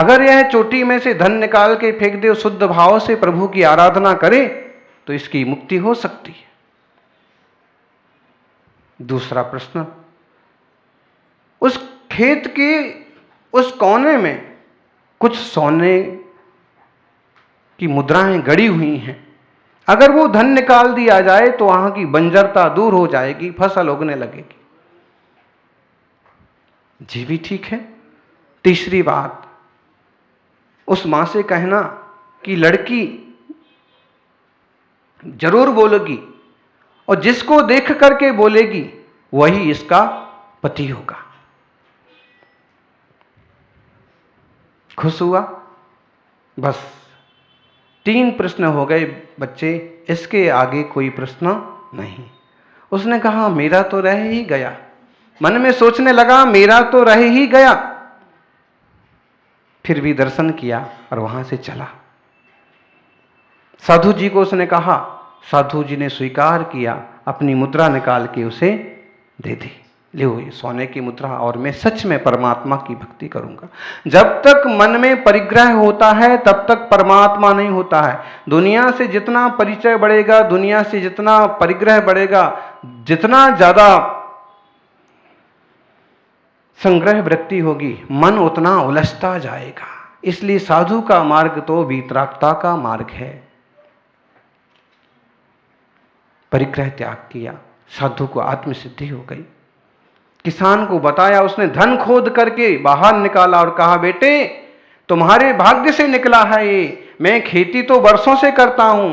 अगर यह चोटी में से धन निकाल के फेंक दे, शुद्ध भाव से प्रभु की आराधना करे, तो इसकी मुक्ति हो सकती है। दूसरा प्रश्न, उस खेत के उस कोने में कुछ सोने की मुद्राएं गड़ी हुई हैं, अगर वो धन निकाल दिया जाए तो वहां की बंजरता दूर हो जाएगी, फसल उगने लगेगी। जी भी ठीक है। तीसरी बात, उस मां से कहना कि लड़की जरूर बोलेगी और जिसको देख करके बोलेगी वही इसका पति होगा। खुश हुआ? बस 3 प्रश्न हो गए बच्चे, इसके आगे कोई प्रश्न नहीं। उसने कहा मेरा तो रह ही गया, मन में सोचने लगा मेरा तो रह ही गया। फिर भी दर्शन किया और वहां से चला। साधु जी को उसने कहा, साधु जी ने स्वीकार किया, अपनी मुद्रा निकाल के उसे दे दी। लो ये सोने की मुद्रा, और मैं सच में परमात्मा की भक्ति करूंगा। जब तक मन में परिग्रह होता है तब तक परमात्मा नहीं होता है। दुनिया से जितना परिचय बढ़ेगा, दुनिया से जितना परिग्रह बढ़ेगा, जितना ज्यादा संग्रह वृत्ति होगी, मन उतना उलझता जाएगा। इसलिए साधु का मार्ग तो वीतरागता का मार्ग है। परिग्रह त्याग किया, साधु को आत्मसिद्धि हो गई। किसान को बताया, उसने धन खोद करके बाहर निकाला और कहा बेटे तुम्हारे भाग्य से निकला है ये, मैं खेती तो वर्षों से करता हूं।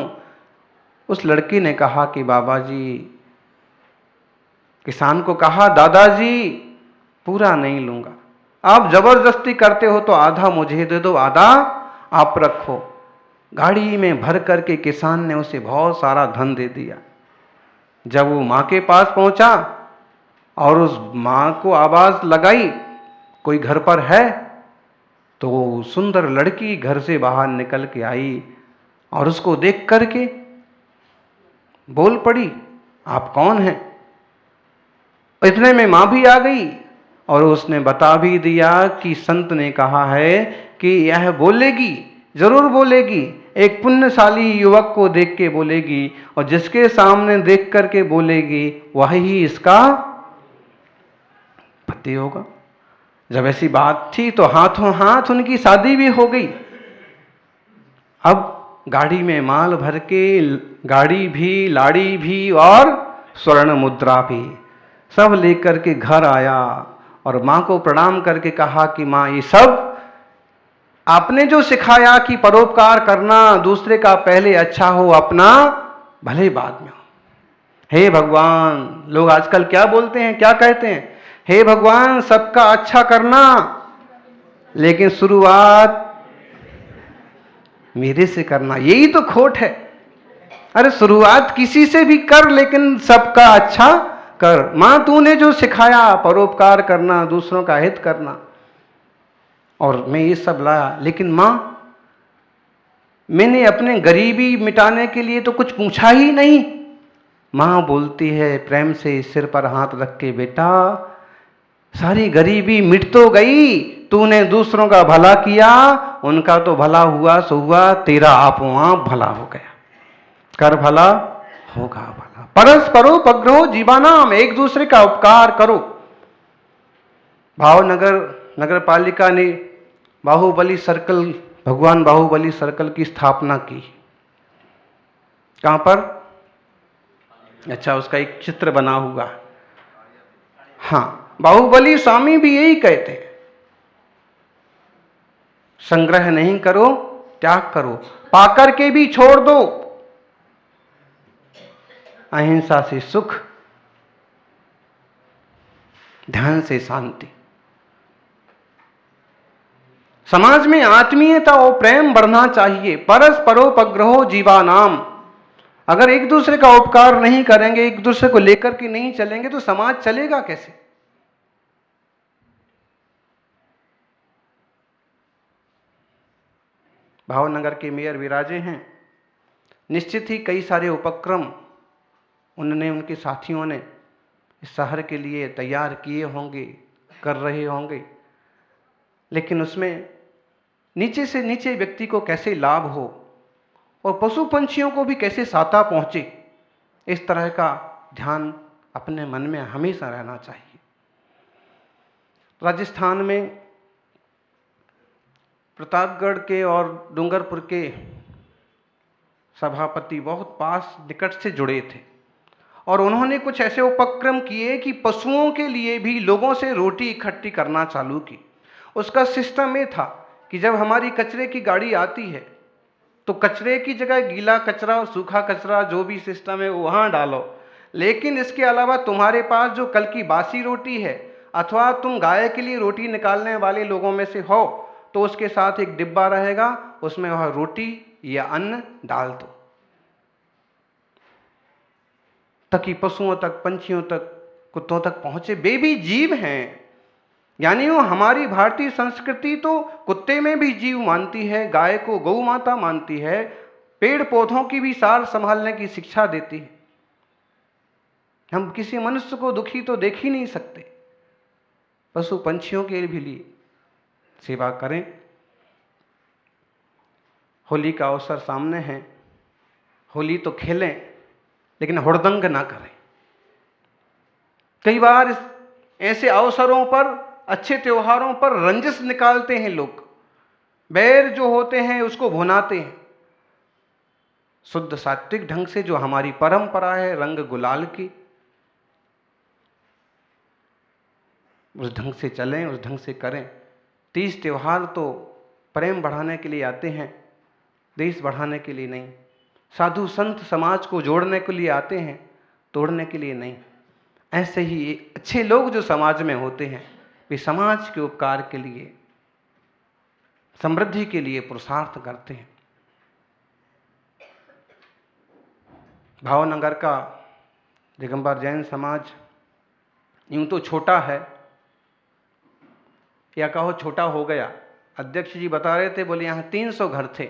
उस लड़की ने कहा कि बाबा जी, किसान को कहा दादाजी पूरा नहीं लूंगा, आप जबरदस्ती करते हो तो आधा मुझे दे दो, आधा आप रखो। गाड़ी में भर करके किसान ने उसे बहुत सारा धन दे दिया। जब वो मां के पास पहुंचा और उस मां को आवाज लगाई कोई घर पर है, तो वो सुंदर लड़की घर से बाहर निकल के आई और उसको देख करके बोल पड़ी आप कौन हैं। इतने में मां भी आ गई और उसने बता भी दिया कि संत ने कहा है कि यह बोलेगी, जरूर बोलेगी, एक पुण्यशाली युवक को देख के बोलेगी और जिसके सामने देख करके बोलेगी वही इसका पति होगा। जब ऐसी बात थी तो हाथों हाथ उनकी शादी भी हो गई। अब गाड़ी में माल भर के, गाड़ी भी, लाड़ी भी और स्वर्ण मुद्रा भी सब लेकर के घर आया और मां को प्रणाम करके कहा कि मां ये सब आपने जो सिखाया कि परोपकार करना, दूसरे का पहले अच्छा हो, अपना भले बाद में हो। हे भगवान, लोग आजकल क्या बोलते हैं, क्या कहते हैं, हे भगवान सबका अच्छा करना लेकिन शुरुआत मेरे से करना, यही तो खोट है। अरे शुरुआत किसी से भी कर लेकिन सबका अच्छा कर। मां तूने जो सिखाया परोपकार करना, दूसरों का हित करना, और मैं ये सब लाया, लेकिन मां मैंने अपने गरीबी मिटाने के लिए तो कुछ पूछा ही नहीं। मां बोलती है प्रेम से सिर पर हाथ रख के, बेटा सारी गरीबी मिट तो गई, तूने दूसरों का भला किया, उनका तो भला हुआ सो हुआ, तेरा आप आप भला हो गया। कर भला होगा भला। परस्परोपग्रहो जीवानाम, एक दूसरे का उपकार करो। भावनगर नगर पालिका ने बाहुबली सर्कल, भगवान बाहुबली सर्कल की स्थापना की। कहां पर? अच्छा, उसका एक चित्र बना हुआ। हाँ, बाहुबली स्वामी भी यही कहते हैं, संग्रह नहीं करो, त्याग करो, पाकर के भी छोड़ दो। अहिंसा से सुख, ध्यान से शांति। समाज में आत्मीयता और प्रेम बढ़ना चाहिए। परस्परोपग्रहो जीवानाम, अगर एक दूसरे का उपकार नहीं करेंगे, एक दूसरे को लेकर के नहीं चलेंगे तो समाज चलेगा कैसे? भावनगर के मेयर विराजे हैं, निश्चित ही कई सारे उपक्रम उन्होंने, उनके साथियों ने इस शहर के लिए तैयार किए होंगे, कर रहे होंगे, लेकिन उसमें नीचे से नीचे व्यक्ति को कैसे लाभ हो और पशु पंछियों को भी कैसे सहायता पहुंचे, इस तरह का ध्यान अपने मन में हमेशा रहना चाहिए। राजस्थान में प्रतापगढ़ के और डूंगरपुर के सभापति बहुत पास निकट से जुड़े थे और उन्होंने कुछ ऐसे उपक्रम किए कि पशुओं के लिए भी लोगों से रोटी इकट्ठी करना चालू की। उसका सिस्टम ये था कि जब हमारी कचरे की गाड़ी आती है तो कचरे की जगह गीला कचरा और सूखा कचरा जो भी सिस्टम है वो वहाँ डालो, लेकिन इसके अलावा तुम्हारे पास जो कल की बासी रोटी है अथवा तुम गाय के लिए रोटी निकालने वाले लोगों में से हो तो उसके साथ एक डिब्बा रहेगा, उसमें वह रोटी या अन्न डाल दो, ताकि पशुओं तक, पंछियों तक, कुत्तों तक पहुंचे। वे भी जीव हैं, यानी वो हमारी भारतीय संस्कृति तो कुत्ते में भी जीव मानती है, गाय को गौ माता मानती है, पेड़ पौधों की भी सार संभालने की शिक्षा देती है। हम किसी मनुष्य को दुखी तो देख ही नहीं सकते, पशु पंछियों के भी लिए सेवा करें। होली का अवसर सामने है, होली तो खेलें लेकिन हुड़दंग ना करें। कई बार ऐसे अवसरों पर, अच्छे त्योहारों पर रंजिश निकालते हैं लोग, बैर जो होते हैं उसको भुनाते हैं। शुद्ध सात्विक ढंग से जो हमारी परंपरा है रंग गुलाल की, उस ढंग से चलें, उस ढंग से करें। तीज त्योहार तो प्रेम बढ़ाने के लिए आते हैं, देश बढ़ाने के लिए नहीं। साधु संत समाज को जोड़ने के लिए आते हैं, तोड़ने के लिए नहीं। ऐसे ही अच्छे लोग जो समाज में होते हैं वे समाज के उपकार के लिए, समृद्धि के लिए पुरुषार्थ करते हैं। भावनगर का दिगंबर जैन समाज यूं तो छोटा है, या कहो छोटा हो गया। अध्यक्ष जी बता रहे थे, बोले यहाँ 300 घर थे,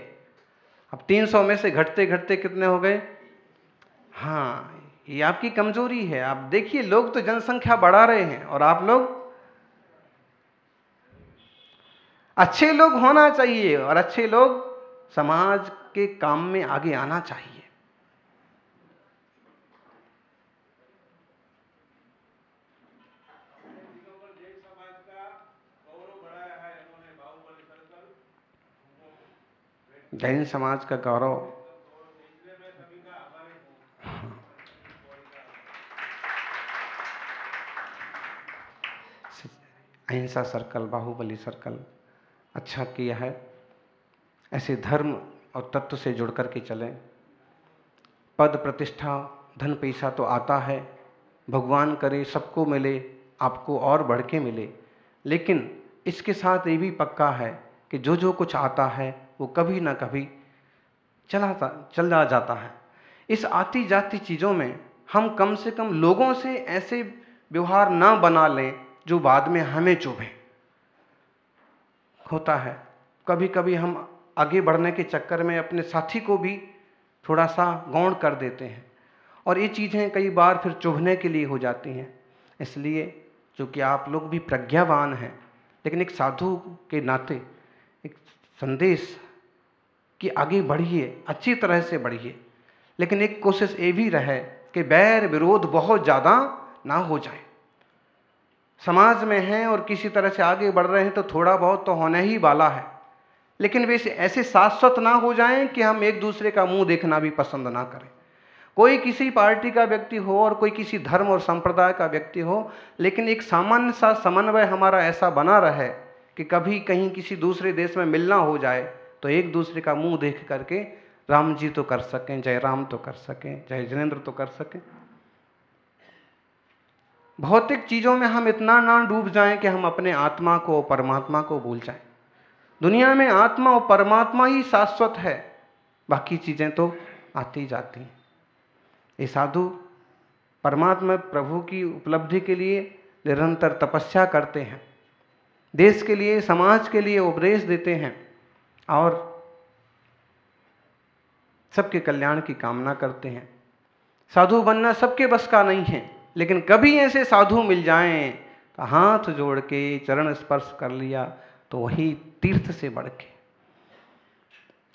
अब 300 में से घटते घटते कितने हो गए। हाँ, ये आपकी कमजोरी है। आप देखिए, लोग तो जनसंख्या बढ़ा रहे हैं और आप लोग, अच्छे लोग होना चाहिए और अच्छे लोग समाज के काम में आगे आना चाहिए। जैन समाज का गौरव, अहिंसा सर्कल, बाहुबली सर्कल अच्छा किया है। ऐसे धर्म और तत्व से जुड़ करके चलें। पद प्रतिष्ठा धन पैसा तो आता है, भगवान करे सबको मिले, आपको और बढ़ के मिले, लेकिन इसके साथ ये भी पक्का है कि जो जो कुछ आता है वो कभी ना कभी चला जाता है। इस आती जाती चीज़ों में हम कम से कम लोगों से ऐसे व्यवहार ना बना लें जो बाद में हमें चुभे। होता है कभी कभी हम आगे बढ़ने के चक्कर में अपने साथी को भी थोड़ा सा गौण कर देते हैं और ये चीज़ें कई बार फिर चुभने के लिए हो जाती हैं। इसलिए चूँकि आप लोग भी प्रज्ञावान हैं, लेकिन एक साधु के नाते एक संदेश कि आगे बढ़िए, अच्छी तरह से बढ़िए, लेकिन एक कोशिश ये भी रहे कि बैर विरोध बहुत ज़्यादा ना हो जाए। समाज में हैं और किसी तरह से आगे बढ़ रहे हैं तो थोड़ा बहुत तो होने ही वाला है, लेकिन वे ऐसे शाश्वत ना हो जाएं कि हम एक दूसरे का मुंह देखना भी पसंद ना करें। कोई किसी पार्टी का व्यक्ति हो और कोई किसी धर्म और संप्रदाय का व्यक्ति हो, लेकिन एक सामान्य सा समन्वय हमारा ऐसा बना रहे कि कभी कहीं किसी दूसरे देश में मिलना हो जाए तो एक दूसरे का मुंह देख करके राम जी तो कर सकें, जय राम तो कर सकें, जय जिनेन्द्र तो कर सकें। भौतिक चीज़ों में हम इतना ना डूब जाएं कि हम अपने आत्मा को, परमात्मा को भूल जाएं। दुनिया में आत्मा और परमात्मा ही शाश्वत है, बाकी चीज़ें तो आती जाती हैं। ये साधु परमात्मा प्रभु की उपलब्धि के लिए निरंतर तपस्या करते हैं, देश के लिए, समाज के लिए उपदेश देते हैं और सबके कल्याण की कामना करते हैं। साधु बनना सबके बस का नहीं है, लेकिन कभी ऐसे साधु मिल जाएं तो हाथ जोड़ के चरण स्पर्श कर लिया तो वही तीर्थ से बढ़ के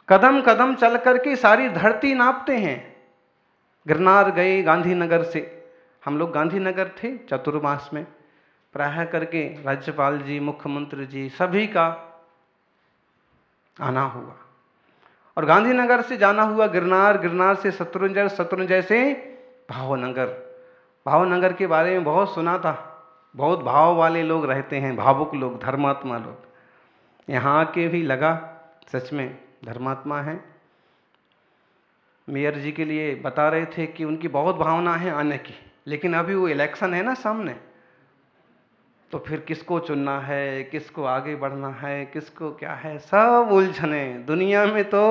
कदम कदम चल करके सारी धरती नापते हैं। गिरनार गए गांधीनगर से, हम लोग गांधीनगर थे चतुर्मास में, प्रायः करके राज्यपाल जी, मुख्यमंत्री जी सभी का आना हुआ। और गांधीनगर से जाना हुआ गिरनार, गिरनार से शत्रुंजय, शत्रुंजय से भावनगर। भावनगर के बारे में बहुत सुना था, बहुत भाव वाले लोग रहते हैं, भावुक लोग, धर्मात्मा लोग। यहाँ के भी लगा सच में धर्मात्मा हैं। मेयर जी के लिए बता रहे थे कि उनकी बहुत भावना है आने की, लेकिन अभी वो इलेक्शन है ना सामने, तो फिर किसको चुनना है, किसको आगे बढ़ना है, किसको क्या है, सब उलझने। दुनिया में तो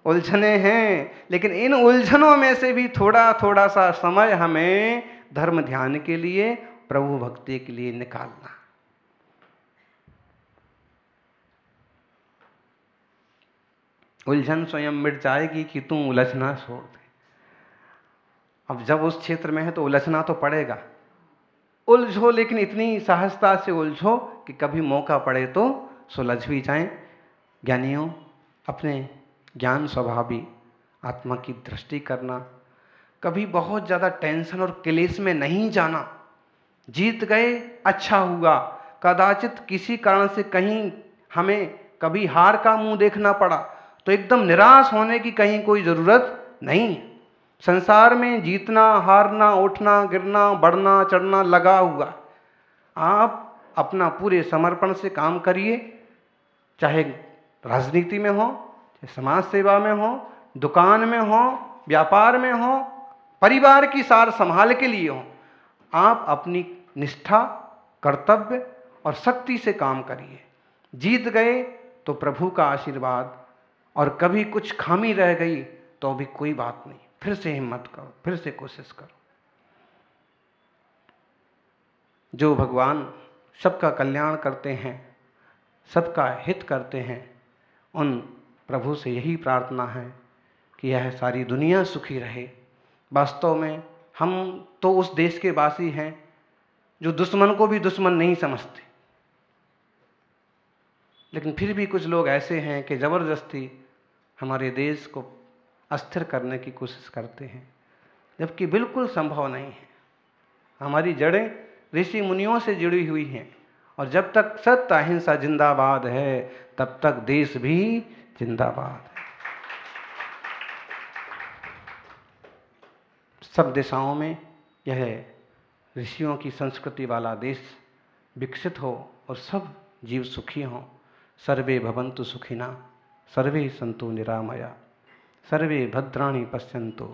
उलझने हैं, लेकिन इन उलझनों में से भी थोड़ा थोड़ा सा समय हमें धर्म ध्यान के लिए, प्रभु भक्ति के लिए निकालना। उलझन स्वयं मिट जाएगी कि तुम उलझना छोड़ दे। अब जब उस क्षेत्र में है तो उलझना तो पड़ेगा। उलझो, लेकिन इतनी सहजता से उलझो कि कभी मौका पड़े तो सुलझ भी जाएं। ज्ञानियों, अपने ज्ञान स्वभावी आत्मा की दृष्टि करना, कभी बहुत ज़्यादा टेंशन और क्लेश में नहीं जाना। जीत गए अच्छा हुआ, कदाचित किसी कारण से कहीं हमें कभी हार का मुंह देखना पड़ा तो एकदम निराश होने की कहीं कोई ज़रूरत नहीं। संसार में जीतना हारना, उठना गिरना, बढ़ना चढ़ना लगा हुआ। आप अपना पूरे समर्पण से काम करिए, चाहे राजनीति में हो, चाहे समाज सेवा में हो, दुकान में हो, व्यापार में हो, परिवार की सार संभाल के लिए हो। आप अपनी निष्ठा, कर्तव्य और शक्ति से काम करिए। जीत गए तो प्रभु का आशीर्वाद, और कभी कुछ खामी रह गई तो भी कोई बात नहीं, फिर से हिम्मत करो, फिर से कोशिश करो। जो भगवान सबका कल्याण करते हैं, सबका हित करते हैं, उन प्रभु से यही प्रार्थना है कि यह सारी दुनिया सुखी रहे। वास्तव में हम तो उस देश के वासी हैं जो दुश्मन को भी दुश्मन नहीं समझते, लेकिन फिर भी कुछ लोग ऐसे हैं कि ज़बरदस्ती हमारे देश को अस्थिर करने की कोशिश करते हैं, जबकि बिल्कुल संभव नहीं है। हमारी जड़ें ऋषि मुनियों से जुड़ी हुई हैं, और जब तक सत्य अहिंसा जिंदाबाद है तब तक देश भी जिंदाबाद है। सब दिशाओं में यह ऋषियों की संस्कृति वाला देश विकसित हो और सब जीव सुखी हों। सर्वे भवन्तु सुखिना, सर्वे सन्तु निरामया, सर्वे भद्राणि पश्यन्तु,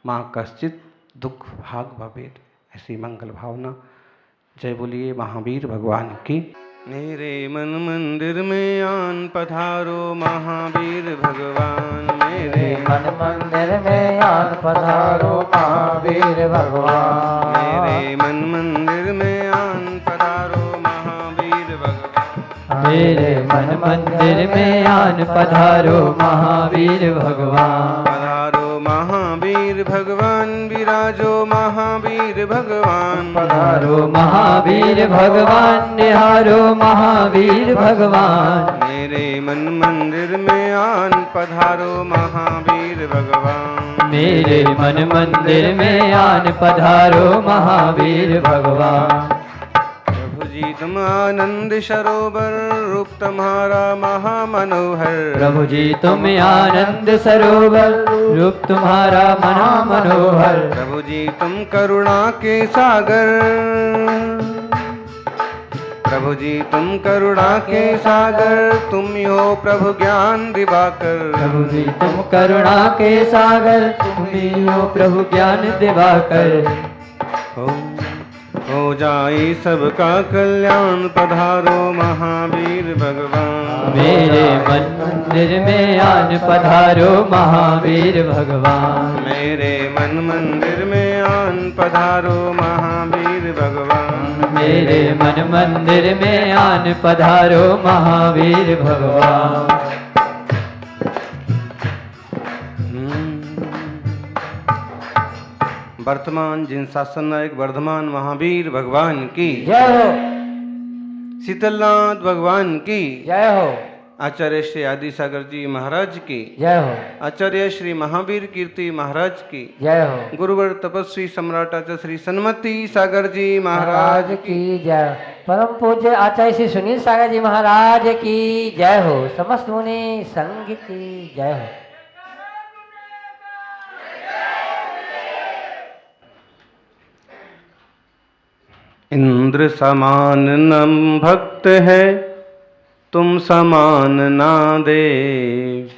माँ कश्चित दुख भाग भवेत्। ऐसी मंगल भावना। जय बोलिए महावीर भगवान की। मेरे मन मंदिर में आन पधारो महावीर भगवान, मेरे मन मंदिर में आन पधारो महावीर भगवान, मेरे मन मंदिर में आन पधारो महावीर भगवान, मेरे मन मंदिर में आन पधारो महावीर भगवान। पधारो महावीर भगवान, विराजो महावीर भगवान, पधारो महावीर भगवान, निहारो महावीर भगवान। मेरे मन मंदिर में आन पधारो महावीर भगवान, मेरे मन मंदिर में आन पधारो महावीर भगवान। प्रभु जी तुम आनंद सरोवर, रूप तुम्हारा महामनोहर। प्रभु जी तुम आनंद सरोवर, रूप तुम्हारा महा मनोहर। प्रभु जी तुम करुणा के सागर, प्रभु जी तुम करुणा के सागर, तुम हो प्रभु ज्ञान दिवाकर। प्रभु जी तुम करुणा के सागर, तुम ही हो प्रभु ज्ञान दिवाकर। हो जाए सबका कल्याण, पधारो महावीर भगवान। मेरे मन मंदिर में आन पधारो महावीर भगवान, मेरे मन मंदिर में आन पधारो महावीर भगवान, मेरे मन मंदिर में आन पधारो महावीर भगवान। वर्तमान जिन शासन नायक वर्धमान महावीर भगवान की जय हो, शीतलनाथ भगवान की जय हो। आचार्य श्री आदि सागर जी महाराज की, जय हो, आचार्य श्री महावीर कीर्ति महाराज की, जय हो, गुरुवर तपस्वी सम्राट आचार्य श्री सन्मति सागर जी महाराज महाराज की जय। परम पूज्य आचार्य श्री सुनील सागर जी महाराज की जय हो। समस्त मुनि संघ की जय हो। इंद्र समान न भक्त है तुम समान ना देव,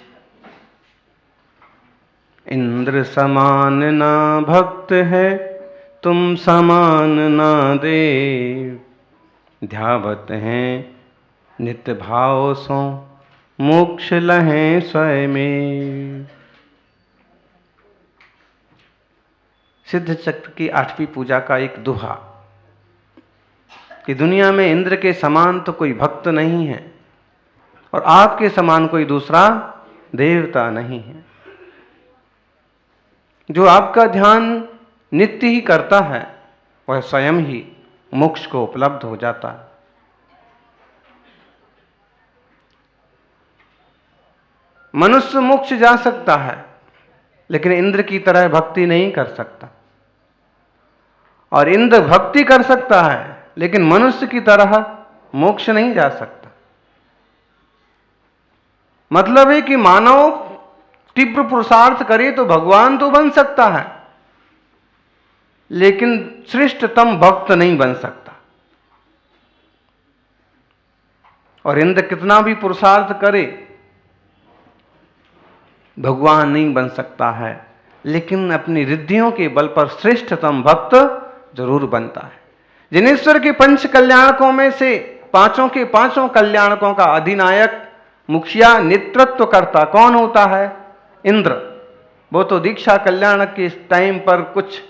इंद्र समान ना भक्त है तुम समान ना देव, ध्यावत हैं नित्य भाव सो मोक्ष लहें स्वयं। सिद्ध चक्र की 8वीं पूजा का एक दोहा कि दुनिया में इंद्र के समान तो कोई भक्त नहीं है और आपके समान कोई दूसरा देवता नहीं है। जो आपका ध्यान नित्य ही करता है वह स्वयं ही मोक्ष को उपलब्ध हो जाता है। मनुष्य मोक्ष जा सकता है लेकिन इंद्र की तरह भक्ति नहीं कर सकता, और इंद्र भक्ति कर सकता है लेकिन मनुष्य की तरह मोक्ष नहीं जा सकता। मतलब है कि मानव तीव्र पुरुषार्थ करे तो भगवान तो बन सकता है लेकिन श्रेष्ठतम भक्त नहीं बन सकता। और इंद्र कितना भी पुरुषार्थ करे भगवान नहीं बन सकता है, लेकिन अपनी रिद्धियों के बल पर श्रेष्ठतम भक्त जरूर बनता है। जिनेश्वर के 5 कल्याणकों में से 5 के 5 कल्याणकों का अधिनायक, मुखिया, नेतृत्व करता कौन होता है? इंद्र। वो तो दीक्षा कल्याण के टाइम पर कुछ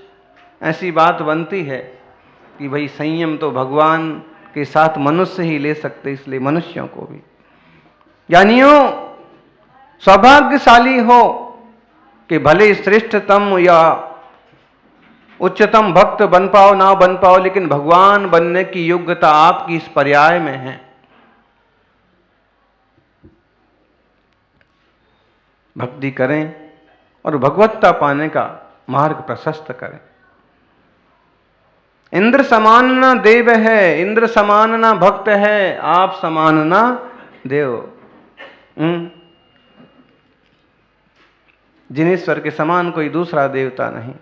ऐसी बात बनती है कि भाई संयम तो भगवान के साथ मनुष्य ही ले सकते, इसलिए मनुष्यों को भी। ज्ञानियों, सौभाग्यशाली हो कि भले श्रेष्ठतम या उच्चतम भक्त बन पाओ ना बन पाओ, लेकिन भगवान बनने की योग्यता आपकी इस पर्याय में है। भक्ति करें और भगवत्ता पाने का मार्ग प्रशस्त करें। इंद्र समान ना देव है, इंद्र समान ना भक्त है, आप समान ना देव। जिनेश्वर के समान कोई दूसरा देवता नहीं।